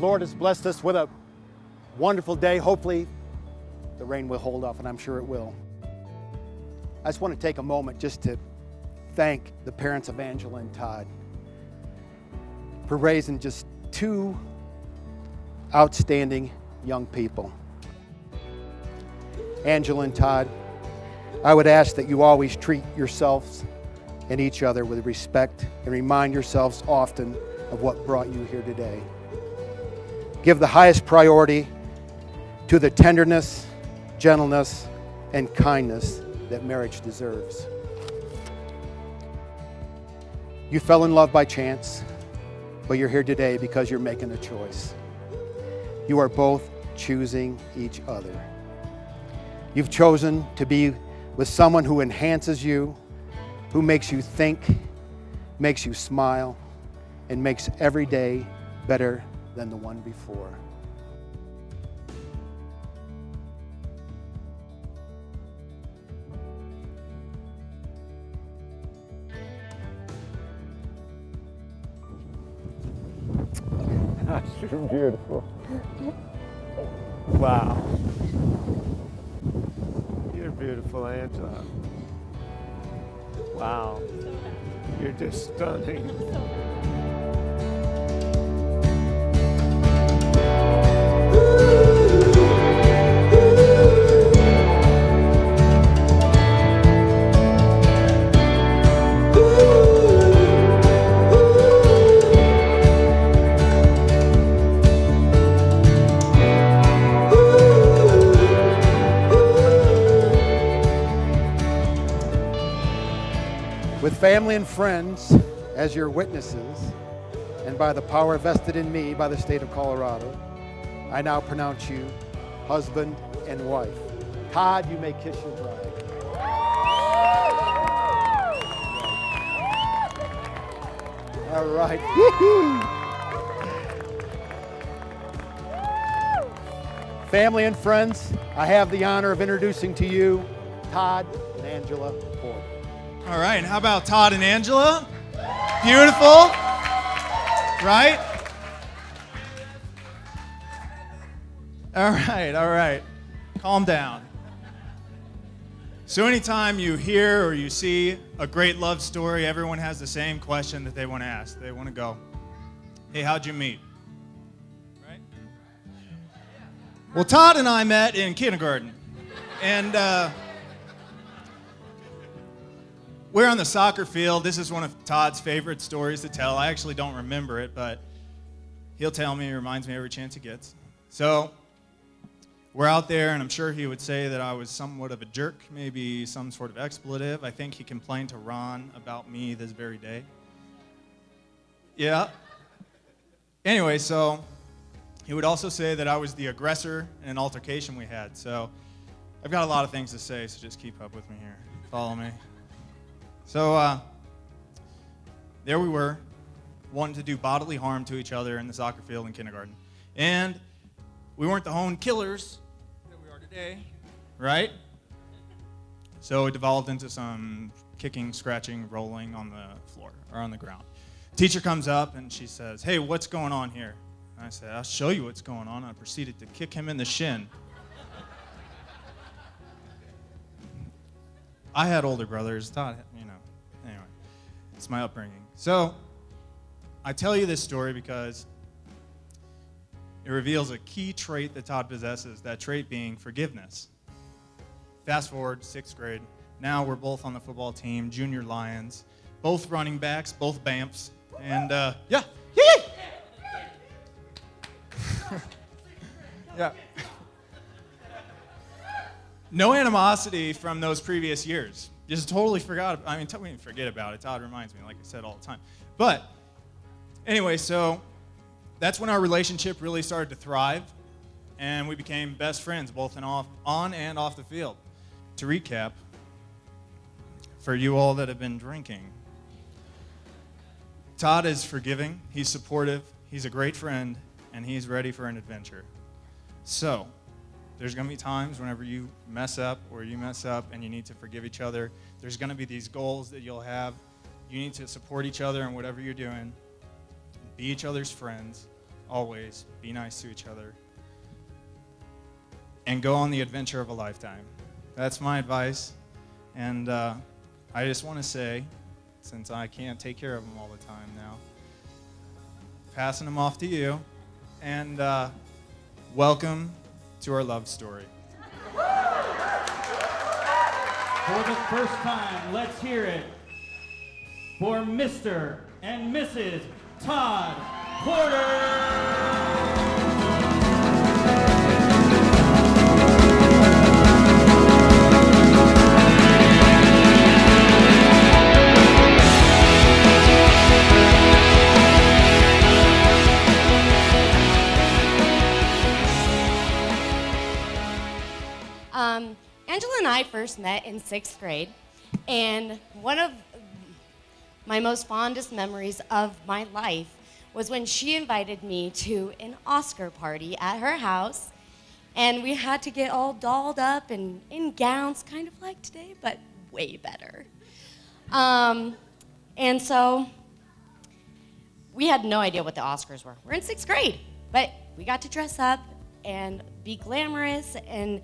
Lord has blessed us with a wonderful day. Hopefully, the rain will hold off, and I'm sure it will. I just want to take a moment just to thank the parents of Angela and Todd for raising just two outstanding young people. Angela and Todd, I would ask that you always treat yourselves and each other with respect and remind yourselves often of what brought you here today. Give the highest priority to the tenderness, gentleness, and kindness that marriage deserves. You fell in love by chance, but you're here today because you're making a choice. You are both choosing each other. You've chosen to be with someone who enhances you, who makes you think, makes you smile, and makes every day better than the one before. Gosh, you're beautiful. Wow. You're beautiful, Angela. Wow. You're just stunning. With family and friends as your witnesses, and by the power vested in me by the state of Colorado, I now pronounce you husband and wife. Todd, you may kiss your bride. All right. Family and friends, I have the honor of introducing to you Todd and Angela Ford. All right, how about Todd and Angela? Beautiful, right? All right. Calm down. So anytime you hear or you see a great love story, everyone has the same question that they want to ask. They want to go, hey, how'd you meet? Right? Well, Todd and I met in kindergarten. And we're on the soccer field. This is one of Todd's favorite stories to tell. I actually don't remember it, but he'll tell me. He reminds me every chance he gets. So we're out there, and I'm sure he would say that I was somewhat of a jerk, maybe some sort of expletive. I think he complained to Ron about me this very day. Yeah. Anyway, so he would also say that I was the aggressor in an altercation we had. So I've got a lot of things to say, so just keep up with me here. Follow me. So there we were, wanting to do bodily harm to each other in the soccer field in kindergarten. And we weren't the home killers that we are today, right? So it devolved into some kicking, scratching, rolling on the floor or on the ground. Teacher comes up and she says, hey, what's going on here? And I said, I'll show you what's going on. I proceeded to kick him in the shin. I had older brothers. Todd, anyway, it's my upbringing. So I tell you this story because it reveals a key trait that Todd possesses, that trait being forgiveness. Fast forward, 6th grade. Now we're both on the football team, junior Lions, both running backs, both Bamps, and yeah. Yeah. No animosity from those previous years. Just totally forgot. I mean, we didn't forget about it. Todd reminds me, like I said, all the time. But anyway, so that's when our relationship really started to thrive, and we became best friends, both on and off the field. To recap, for you all that have been drinking, Todd is forgiving, he's supportive, he's a great friend, and he's ready for an adventure. So there's going to be times whenever you mess up or you mess up and you need to forgive each other. There's going to be these goals that you'll have. You need to support each other in whatever you're doing. Be each other's friends. always be nice to each other, and go on the adventure of a lifetime. That's my advice. And I just want to say, since I can't take care of them all the time now, passing them off to you, and welcome to our love story. For the first time, let's hear it for Mr. and Mrs. Todd Porter. Angela and I first met in 6th grade, and one of my most fondest memories of my life was when she invited me to an Oscar party at her house, and we had to get all dolled up and in gowns, kind of like today, but way better. And so we had no idea what the Oscars were. We're in 6th grade, but we got to dress up and be glamorous, and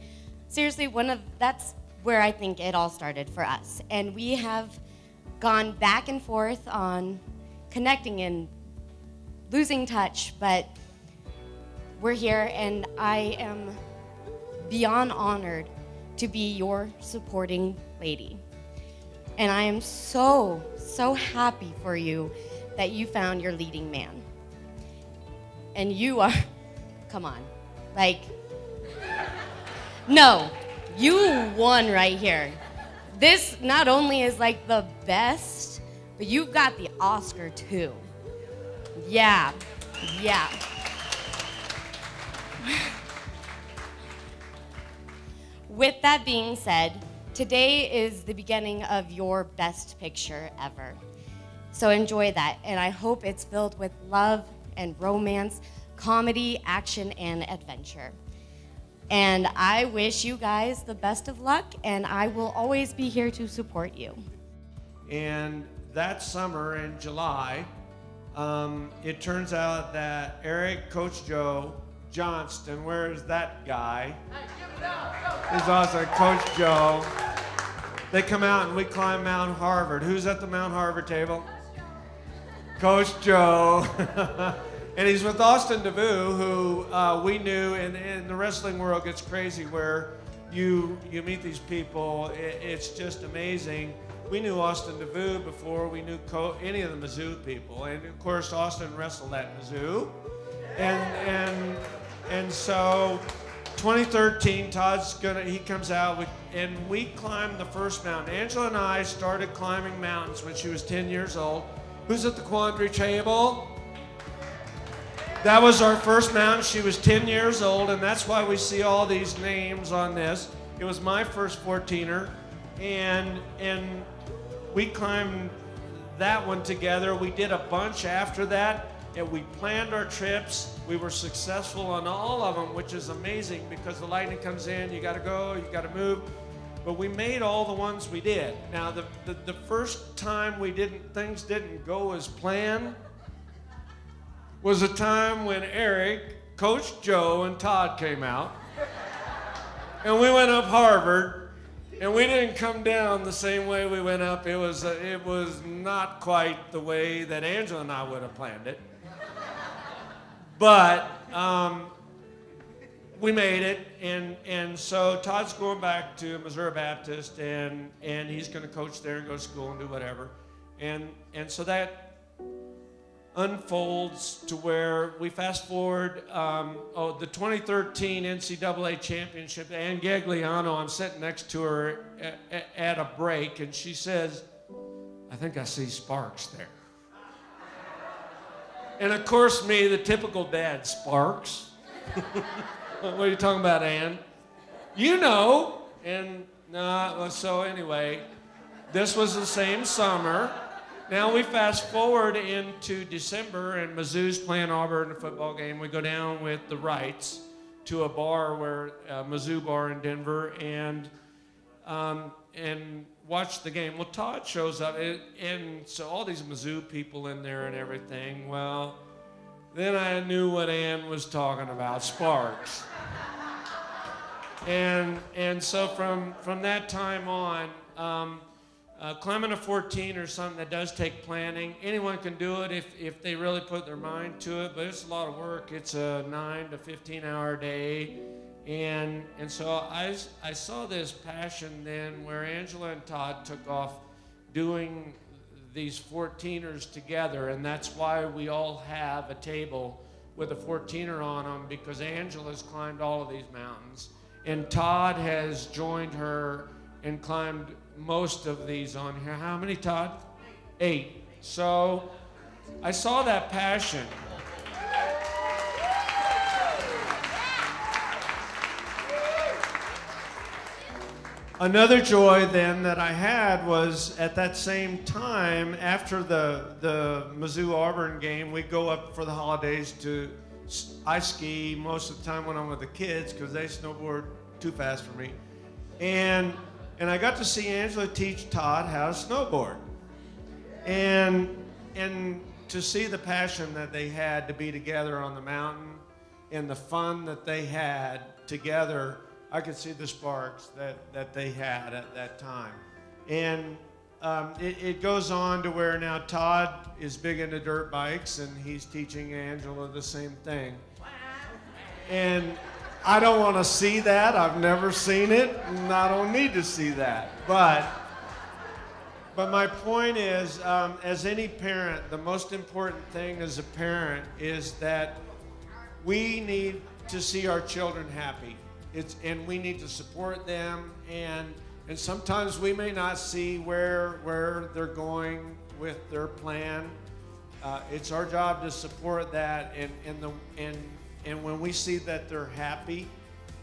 seriously, that's where I think it all started for us. And we have gone back and forth on connecting and losing touch, but we're here, and I am beyond honored to be your supporting lady. And I am so, so happy for you that you found your leading man. And you are, come on, like, no, you won right here. This not only is like the best, but you've got the Oscar too. Yeah, yeah. With that being said, today is the beginning of your best picture ever. So enjoy that, and I hope it's filled with love and romance, comedy, action, and adventure. And I wish you guys the best of luck, and I will always be here to support you. And that summer in July, it turns out that Eric, Coach Joe Johnston, where is that guy? He's also Coach Joe. They come out and we climb Mount Harvard. Who's at the Mount Harvard table? Coach Joe. And he's with Austin DeVue, who we knew, and the wrestling world gets crazy where you meet these people. It's just amazing. We knew Austin DeVue before we knew any of the Mizzou people. And of course, Austin wrestled at Mizzou. And so 2013, he comes out, and we climbed the first mountain. Angela and I started climbing mountains when she was 10 years old. Who's at the Quandary table? That was our first mountain. She was 10 years old, and that's why we see all these names on this. It was my first 14er, and we climbed that one together. We did a bunch after that, and we planned our trips. We were successful on all of them, which is amazing because the lightning comes in, you gotta go, you gotta move. But we made all the ones we did. Now, the first time things didn't go as planned was a time when Eric, Coach Joe, and Todd came out. And we went up Harvard, and we didn't come down the same way we went up. It was not quite the way that Angela and I would have planned it. But we made it, and so Todd's going back to Missouri Baptist, and he's going to coach there and go to school and do whatever. And so that unfolds to where we fast forward, the 2013 NCAA championship. Ann Gagliano, I'm sitting next to her at a break, and she says, "I think I see sparks there." And of course me, the typical dad, sparks? What are you talking about, Ann? You know. And so anyway, this was the same summer. Now we fast forward into December, and Mizzou's playing Auburn in a football game. We go down with the Wrights to a bar, Mizzou bar in Denver, and watch the game. Well, Todd shows up, and so all these Mizzou people in there and everything. Well, then I knew what Ann was talking about, sparks. And so from that time on, climbing a 14 or something that does take planning. Anyone can do it if they really put their mind to it, but it's a lot of work. It's a 9 to 15 hour day. And so I saw this passion then where Angela and Todd took off doing these 14ers together, and that's why we all have a table with a 14er on them, because Angela's climbed all of these mountains, and Todd has joined her and climbed most of these on here. How many, Todd? 8. So I saw that passion. Another joy then that I had was at that same time, after the Mizzou-Auburn game, we go up for the holidays to ice ski most of the time when I'm with the kids because they snowboard too fast for me. And I got to see Angela teach Todd how to snowboard. And to see the passion that they had to be together on the mountain and the fun that they had together, I could see the sparks that they had at that time. And it goes on to where now Todd is big into dirt bikes and he's teaching Angela the same thing. And I don't want to see that. I've never seen it, and I don't need to see that. But my point is, as any parent, the most important thing as a parent is that we need to see our children happy. And we need to support them, and sometimes we may not see where they're going with their plan. It's our job to support that, and when we see that they're happy,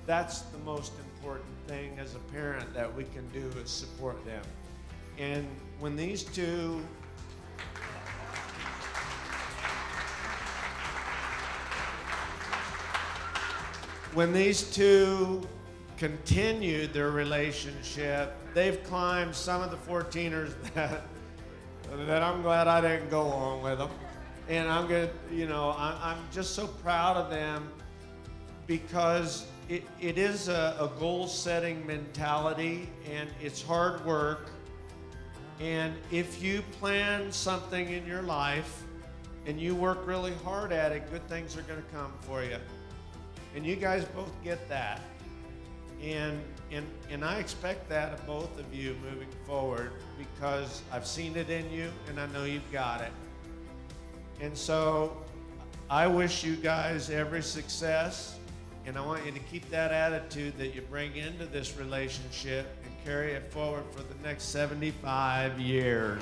that's the most important thing as a parent that we can do is support them. And when these two continued their relationship, they've climbed some of the 14ers that I'm glad I didn't go on with them. And I'm just so proud of them because it is a goal-setting mentality and it's hard work. And if you plan something in your life and you work really hard at it, good things are going to come for you. And you guys both get that. And I expect that of both of you moving forward because I've seen it in you and I know you've got it. And so I wish you guys every success, and I want you to keep that attitude that you bring into this relationship and carry it forward for the next 75 years.